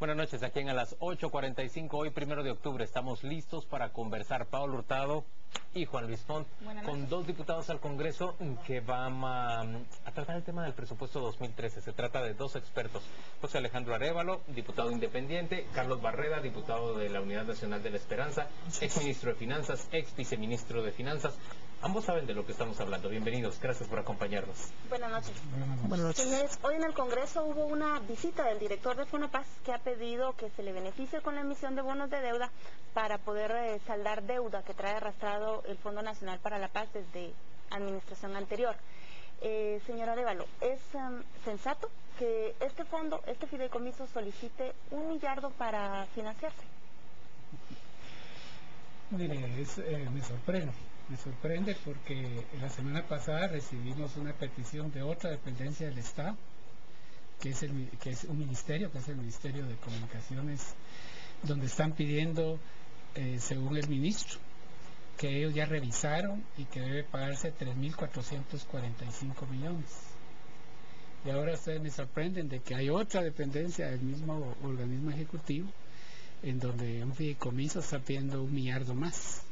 Buenas noches, aquí en a las 8:45, hoy 1 de octubre, estamos listos para conversar Pablo Hurtado y Juan Luis Font, con dos diputados al Congreso que van a tratar el tema del presupuesto 2013. Se trata de dos expertos, José Alejandro Arévalo, diputado independiente, Carlos Barreda, diputado de la Unidad Nacional de la Esperanza, ex ministro de Finanzas, ex viceministro de Finanzas. Ambos saben de lo que estamos hablando. Bienvenidos, gracias por acompañarnos. Buenas noches. Buenas noches. Señores, hoy en el Congreso hubo una visita del director de Fonapaz que ha pedido que se le beneficie con la emisión de bonos de deuda para poder saldar deuda que trae arrastrado el Fondo Nacional para la Paz desde administración anterior. Señor Arévalo, ¿es sensato que este fondo, este fideicomiso solicite 1 millardo para financiarse? Mire, me sorprende porque la semana pasada recibimos una petición de otra dependencia del Estado, que es un ministerio, que es el Ministerio de Comunicaciones, donde están pidiendo, según el ministro, que ellos ya revisaron y que debe pagarse 3.445 millones. Y ahora ustedes me sorprenden de que hay otra dependencia del mismo organismo ejecutivo, en donde un fideicomiso está pidiendo 1 millardo más.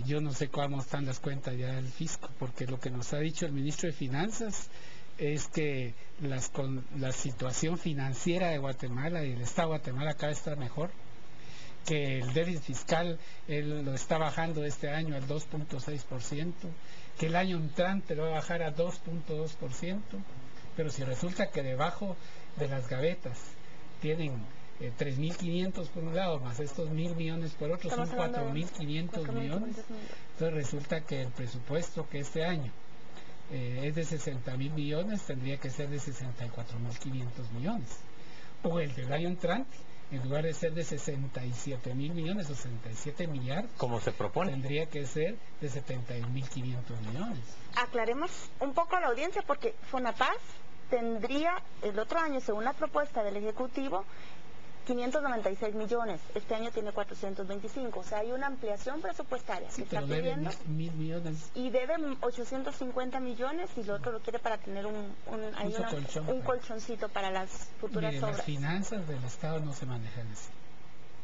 Yo no sé cómo están las cuentas ya del fisco, porque lo que nos ha dicho el ministro de Finanzas es que la situación financiera de Guatemala y el Estado de Guatemala cada vez está mejor, que el déficit fiscal él lo está bajando este año al 2.6%, que el año entrante lo va a bajar a 2.2%, pero si resulta que debajo de las gavetas tienen 3.500 por un lado, más estos 1.000 millones por otro, son 4.500 millones. Entonces resulta que el presupuesto que este año es de 60.000 millones, tendría que ser de 64.500 millones. O el del año entrante, en lugar de ser de 67.000 millones o 67 millardos, como se propone, tendría que ser de 71.500 millones. Aclaremos un poco a la audiencia, porque Fonapaz tendría el otro año, según la propuesta del Ejecutivo, 596 millones, este año tiene 425, o sea, hay una ampliación presupuestaria que está pidiendo, 1.000 millones. Y debe 850 millones y lo otro lo quiere para tener un colchoncito para las futuras obras. Las finanzas del Estado no se manejan así,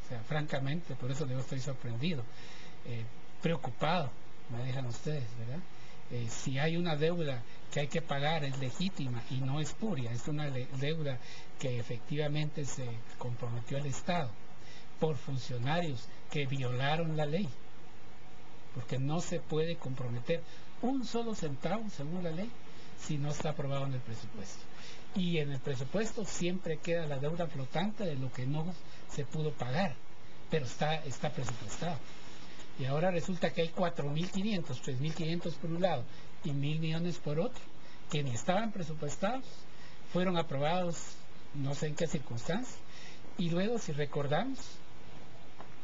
o sea, francamente, por eso yo estoy sorprendido, preocupado, me dejan ustedes, ¿verdad? Si hay una deuda que hay que pagar, es legítima y no espuria, es una deuda que efectivamente se comprometió el Estado por funcionarios que violaron la ley, porque no se puede comprometer un solo centavo según la ley si no está aprobado en el presupuesto. Y en el presupuesto siempre queda la deuda flotante de lo que no se pudo pagar, pero está presupuestado. Y ahora resulta que hay 4.500, 3.500 por un lado y 1.000 millones por otro, que ni estaban presupuestados, fueron aprobados no sé en qué circunstancias. Y luego, si recordamos,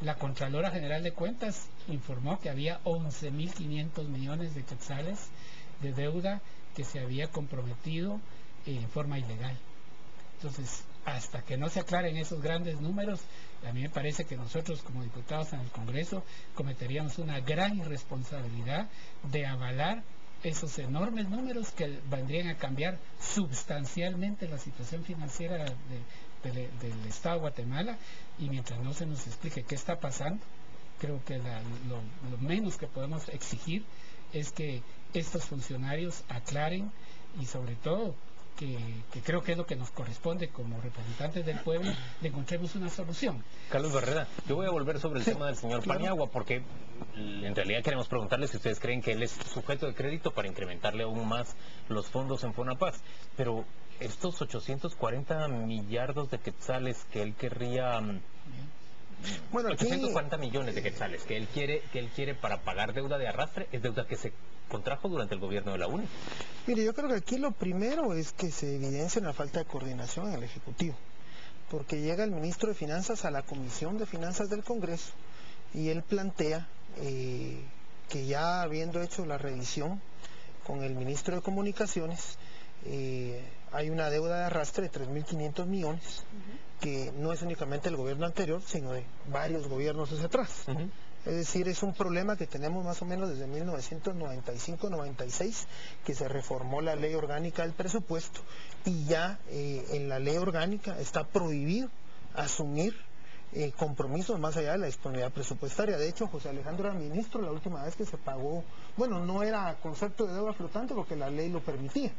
la Contralora General de Cuentas informó que había 11.500 millones de quetzales de deuda que se había comprometido en forma ilegal. Entonces, hasta que no se aclaren esos grandes números, a mí me parece que nosotros como diputados en el Congreso cometeríamos una gran irresponsabilidad de avalar esos enormes números que vendrían a cambiar sustancialmente la situación financiera del Estado de Guatemala, y mientras no se nos explique qué está pasando, creo que lo menos que podemos exigir es que estos funcionarios aclaren y sobre todo que creo que es lo que nos corresponde como representantes del pueblo, le encontremos una solución. Carlos Barreda, yo voy a volver sobre el tema del señor Paniagua, porque en realidad queremos preguntarle si ustedes creen que él es sujeto de crédito para incrementarle aún más los fondos en Fonapaz, pero estos 840 millardos de quetzales que él querría... Bueno, 840 millones de quetzales que él quiere para pagar deuda de arrastre, es deuda que se contrajo durante el gobierno de la UNE. Mire, yo creo que aquí lo primero es que se evidencia una falta de coordinación en el Ejecutivo, porque llega el ministro de Finanzas a la Comisión de Finanzas del Congreso y él plantea que ya habiendo hecho la revisión con el ministro de Comunicaciones, hay una deuda de arrastre de 3.500 millones, que no es únicamente el gobierno anterior, sino de varios gobiernos hacia atrás. Es decir, es un problema que tenemos más o menos desde 1995-96, que se reformó la ley orgánica del presupuesto, y ya en la ley orgánica está prohibido asumir compromisos más allá de la disponibilidad presupuestaria. De hecho, José Alejandro era ministro la última vez que se pagó, bueno, no era concepto de deuda flotante porque la ley lo permitía.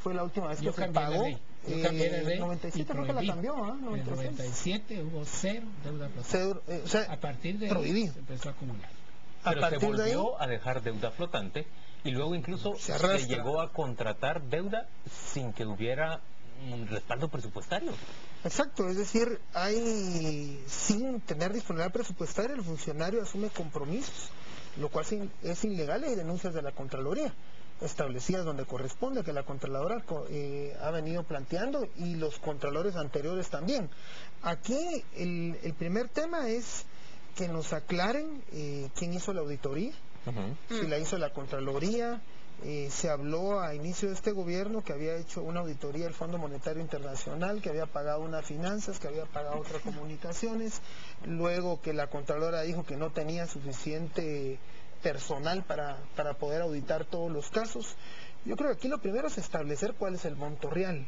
Fue la última vez que se pagó. Yo cambié la ley. 97 creo que la cambió, ¿ah? En el 97 hubo cero deuda flotante. O sea, a partir de ahí se empezó a acumular. Pero se volvió a dejar deuda flotante y luego incluso se llegó a contratar deuda sin que hubiera un respaldo presupuestario. Exacto, es decir, sin tener disponibilidad presupuestaria, el funcionario asume compromisos, lo cual es ilegal. Hay denuncias de la Contraloría establecidas donde corresponde, que la Contralora ha venido planteando, y los contralores anteriores también. Aquí el primer tema es que nos aclaren quién hizo la auditoría, si la hizo la Contraloría. Se habló a inicio de este gobierno que había hecho una auditoría del Fondo Monetario Internacional, que había pagado una finanzas, que había pagado otra comunicaciones, luego que la Contralora dijo que no tenía suficiente personal para poder auditar todos los casos. Yo creo que aquí lo primero es establecer cuál es el monto real.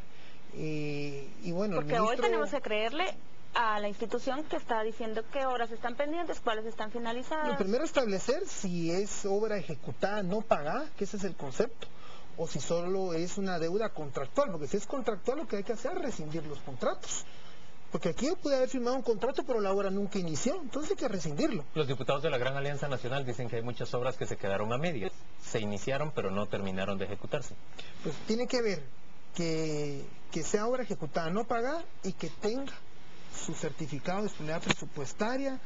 Y bueno, porque hoy tenemos que creerle a la institución que está diciendo qué obras están pendientes, cuáles están finalizadas. Lo primero es establecer si es obra ejecutada no pagada, que ese es el concepto, o si solo es una deuda contractual, porque si es contractual lo que hay que hacer es rescindir los contratos. Porque aquí yo pude haber firmado un contrato, pero la obra nunca inició, entonces hay que rescindirlo. Los diputados de la Gran Alianza Nacional dicen que hay muchas obras que se quedaron a medias. Se iniciaron, pero no terminaron de ejecutarse. Pues tiene que ver que sea obra ejecutada no pagada y que tenga su certificado de disponibilidad presupuestaria,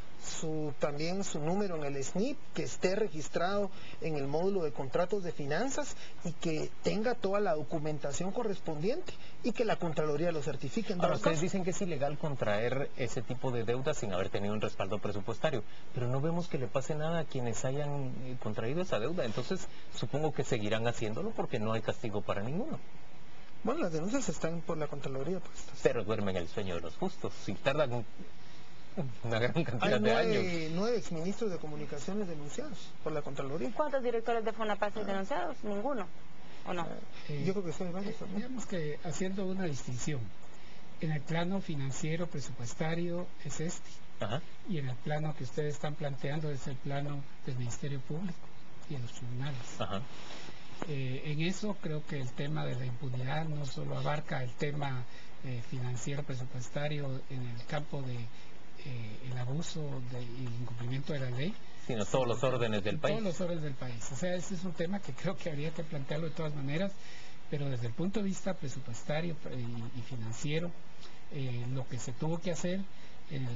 también su número en el SNIP, que esté registrado en el módulo de contratos de finanzas y que tenga toda la documentación correspondiente y que la Contraloría lo certifique. Ahora, ustedes dicen que es ilegal contraer ese tipo de deuda sin haber tenido un respaldo presupuestario, pero no vemos que le pase nada a quienes hayan contraído esa deuda, entonces supongo que seguirán haciéndolo porque no hay castigo para ninguno. Bueno, las denuncias están por la Contraloría puestas. Pero duermen el sueño de los justos, si tardan una gran cantidad de años. Hay 9 exministros de comunicaciones denunciados por la Contraloría. ¿Cuántos directores de FONAPAS hay denunciados? ¿Ninguno? ¿O no? Yo creo que sí hay varios. Digamos que haciendo una distinción, en el plano financiero presupuestario es este, y en el plano que ustedes están planteando es el plano del Ministerio Público y de los tribunales. En eso creo que el tema de la impunidad no solo abarca el tema financiero presupuestario en el campo de el abuso y el incumplimiento de la ley, sino todos los órdenes del país. Todos los órdenes del país. O sea, ese es un tema que creo que habría que plantearlo de todas maneras, pero desde el punto de vista presupuestario y financiero, lo que se tuvo que hacer,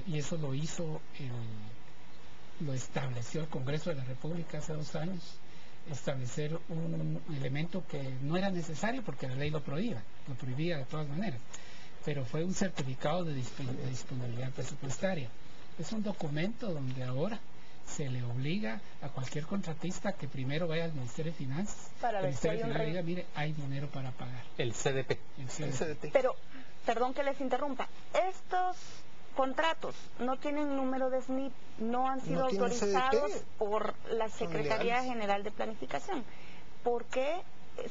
y eso lo estableció el Congreso de la República hace 2 años, establecer un elemento que no era necesario porque la ley lo prohibía de todas maneras, pero fue un certificado de disponibilidad presupuestaria. Es un documento donde ahora se le obliga a cualquier contratista que primero vaya al Ministerio de Finanzas, para ver si hay un diga, mire, hay dinero para pagar. El CDP. Pero, perdón que les interrumpa, estos contratos no tienen número de SNIP, no han sido autorizados por la Secretaría General de Planificación. ¿Por qué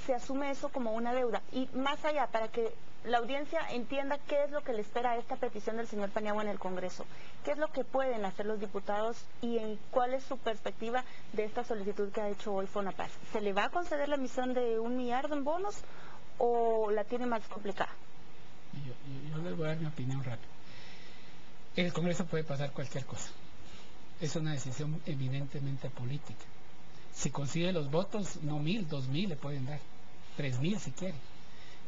se asume eso como una deuda? Y más allá, para que la audiencia entienda qué es lo que le espera a esta petición del señor Paniagua en el Congreso, qué es lo que pueden hacer los diputados y cuál es su perspectiva de esta solicitud que ha hecho hoy FONAPAS. ¿Se le va a conceder la emisión de 1 millardo en bonos o la tiene más complicada? Yo les voy a dar mi opinión rápida. En el Congreso puede pasar cualquier cosa. Es una decisión eminentemente política. Si consigue los votos, no 1,000, 2,000 le pueden dar, 3,000 si quiere.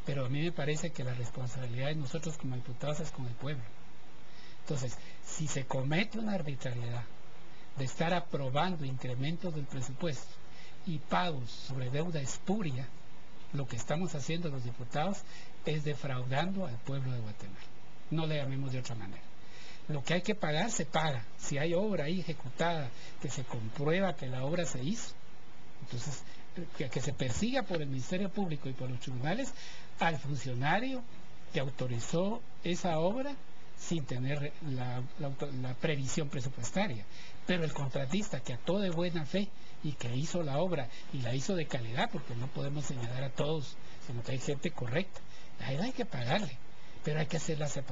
Pero a mí me parece que la responsabilidad de nosotros como diputados es con el pueblo. Entonces, si se comete una arbitrariedad de estar aprobando incrementos del presupuesto y pagos sobre deuda espuria, lo que estamos haciendo los diputados es defraudando al pueblo de Guatemala. No le llamemos de otra manera. Lo que hay que pagar se paga. Si hay obra ahí ejecutada que se comprueba que la obra se hizo, entonces que se persiga por el Ministerio Público y por los tribunales al funcionario que autorizó esa obra sin tener la previsión presupuestaria. Pero el contratista que actuó de buena fe y que hizo la obra y la hizo de calidad, porque no podemos señalar a todos, sino que hay gente correcta, a él hay que pagarle, pero hay que hacer la separación.